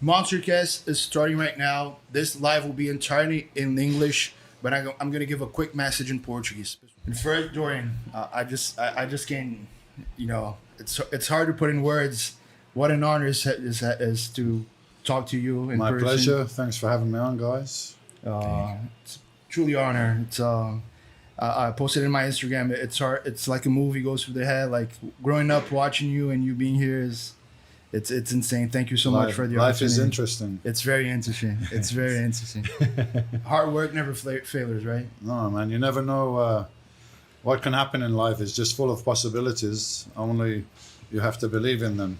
Monstercast is starting right now. This live will be entirely in English, but I'm going to give a quick message in Portuguese. And first, Dorian, I just can't, it's hard to put in words. What an honor is to talk to you in My person. pleasure. Thanks for having me on, guys. It's truly an honor. It's I posted in my Instagram. It's hard. It's like a movie goes through the head. Like growing up watching you and you being here is. It's insane. Thank you so much for the opportunity. Life is interesting. It's very interesting. It's very interesting. Hard work never failures, right? No, man, you never know what can happen in life. It's just full of possibilities. Only you have to believe in them.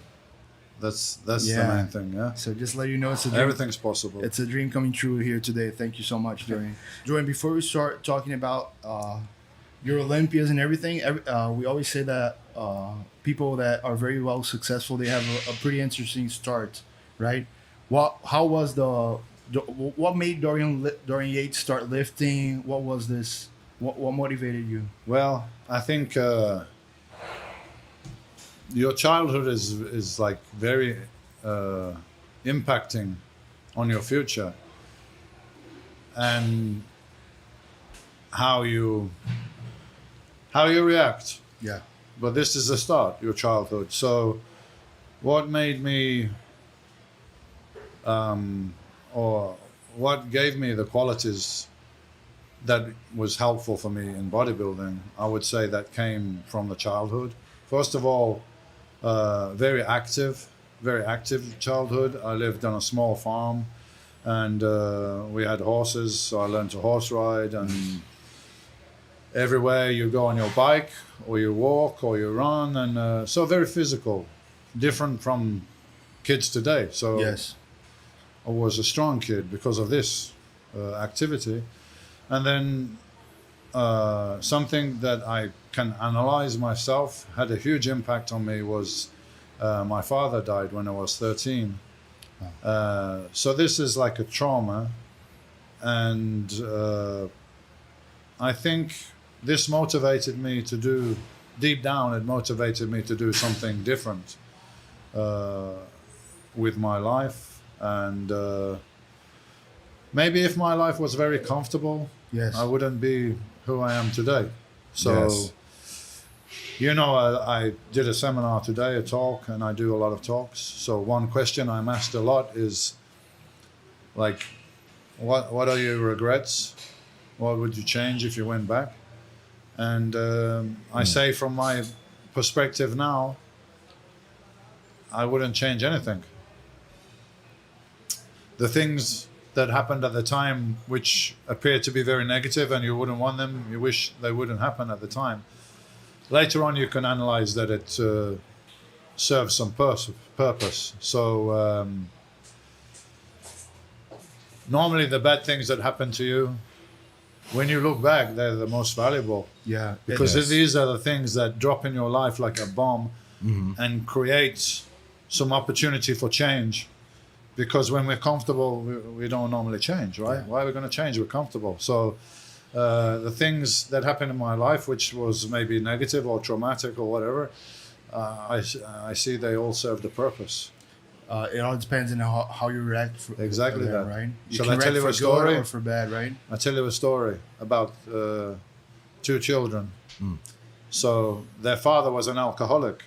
That's the main thing, yeah? So just let you know it's a dream. Everything's possible. It's a dream coming true here today. Thank you so much, Dorian. Dorian, before we start talking about your Olympias and everything, we always say that people that are very well successful, they have a pretty interesting start, right? What made Dorian Yates start lifting? What was this? What motivated you? Well, I think your childhood is like very impacting on your future and how you react. Yeah. But this is the start, your childhood. So what made me, or what gave me the qualities that was helpful for me in bodybuilding, I would say that came from the childhood. First of all, very active childhood. I lived on a small farm and we had horses, so I learned to horse ride, and everywhere you go on your bike or you walk or you run, and so very physical, different from kids today. So yes, I was a strong kid because of this activity. And then something that I can analyze myself had a huge impact on me was my father died when I was 13. So this is like a trauma, and I think this motivated me to do, deep down it motivated me to do something different with my life. And maybe if my life was very comfortable, yes, I wouldn't be who I am today. So, yes. I did a seminar today, a talk, and I do a lot of talks. So one question I'm asked a lot is like, what are your regrets? What would you change if you went back? And I say from my perspective now, I wouldn't change anything. The things that happened at the time, which appeared to be very negative and you wouldn't want them, you wish they wouldn't happen at the time. Later on, you can analyze that it serves some purpose. So normally the bad things that happen to you, when you look back, they're the most valuable. Yeah. Because these are the things that drop in your life like a bomb, and create some opportunity for change. Because when we're comfortable, we don't normally change, right? Yeah. Why are we going to change? We're comfortable. So the things that happened in my life, which was maybe negative or traumatic or whatever, I see they all serve the purpose. It all depends on how you react. Exactly for them, that. right? You Shall I tell you a story? Or for bad, right? I'll tell you a story about two children. So their father was an alcoholic.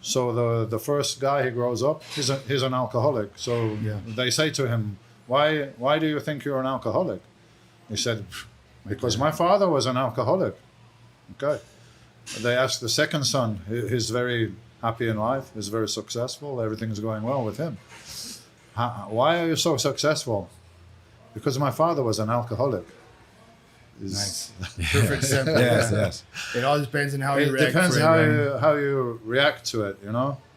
So the first guy, he grows up, he's an alcoholic. So they say to him, why do you think you're an alcoholic? He said, because my father was an alcoholic. Okay. They asked the second son, he's very happy in life, he's very successful, everything's going well with him. Why are you so successful? Because my father was an alcoholic. Nice. Perfect sentence. Yes. It all depends on how you react. It depends how you react to it,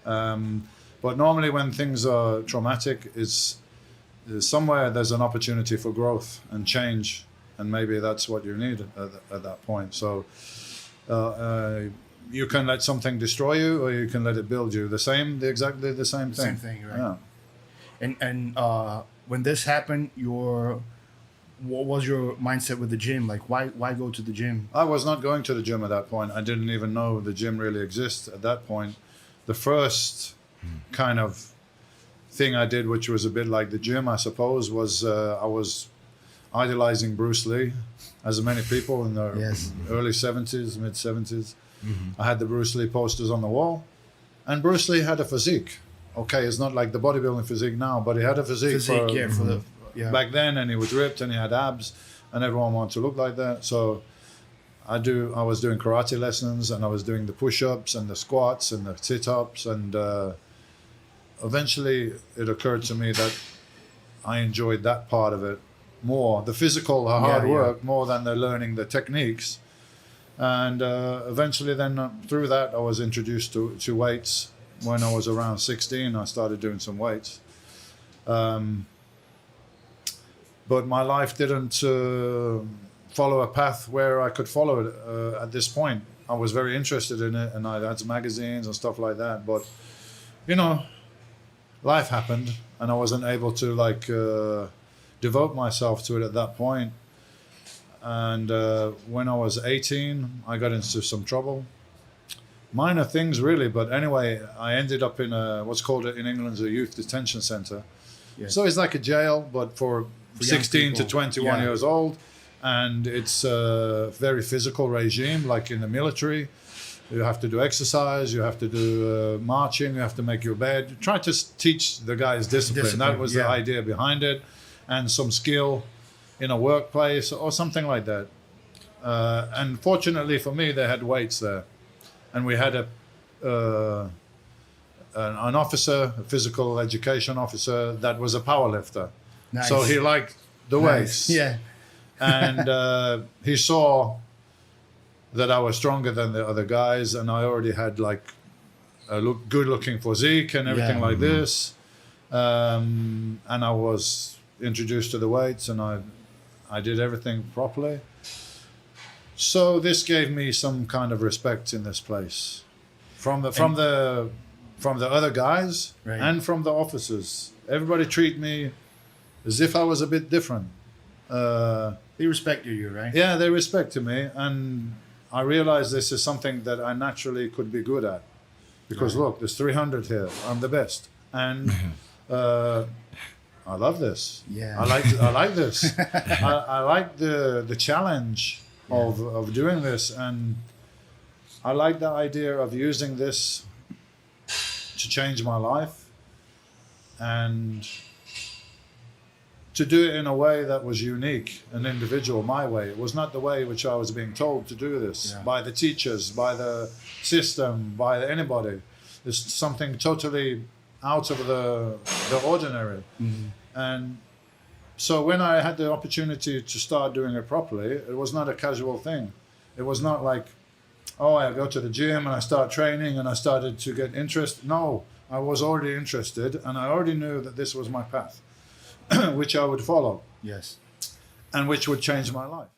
But normally when things are traumatic, is somewhere there's an opportunity for growth and change, and maybe that's what you need at that point. So you can let something destroy you, or you can let it build you. Exactly the same thing. Same thing, right? Yeah. And when this happened, what was your mindset with the gym? Like, why go to the gym? I was not going to the gym at that point. I didn't even know the gym really exists at that point. The first kind of thing I did, which was a bit like the gym, I suppose, was I was idolizing Bruce Lee, as many people in the Yes. early 70s, mid 70s. I had the Bruce Lee posters on the wall, and Bruce Lee had a physique. Okay, it's not like the bodybuilding physique now, but he had a physique, back then, and he was ripped and he had abs, and everyone wanted to look like that. So I was doing karate lessons, and I was doing the push-ups and the squats and the sit-ups, and eventually it occurred to me that I enjoyed that part of it more, the physical, the hard work, more than the learning the techniques. And eventually then through that I was introduced to weights. When I was around 16, I started doing some weights. But my life didn't follow a path where I could follow it at this point. I was very interested in it, and I had some magazines and stuff like that. But, you know, life happened, and I wasn't able to, like, devote myself to it at that point. And when I was 18, I got into some trouble. Minor things, really, but anyway, I ended up in what's called in England a youth detention center. Yes. So it's like a jail, but for 16 to 21 years old, and it's a very physical regime, like in the military. You have to do exercise, you have to do marching, you have to make your bed. Try to teach the guys discipline. That was the idea behind it, and some skill in a workplace or something like that. And fortunately for me, they had weights there. And we had an officer, a physical education officer, that was a powerlifter. Nice. So he liked the weights. Yeah. And he saw that I was stronger than the other guys, and I already had like a good-looking physique and everything like this. And I was introduced to the weights, and I did everything properly. So this gave me some kind of respect in this place, from the other guys, right, and from the officers. Everybody treated me as if I was a bit different. They respected you, right? Yeah, they respected me, and I realized this is something that I naturally could be good at. Because look, there's 300 here. I'm the best, and I love this. Yeah, I like this. I like the challenge of doing this, and I like the idea of using this to change my life and to do it in a way that was unique and individual, my way. It was not the way which I was being told to do this by the teachers, by the system, by anybody. It's something totally out of the ordinary. Mm-hmm. And so when I had the opportunity to start doing it properly, it was not a casual thing. It was not like, oh, I go to the gym and I start training and I started to get interest. No, I was already interested, and I already knew that this was my path, which I would follow. Yes. And which would change my life.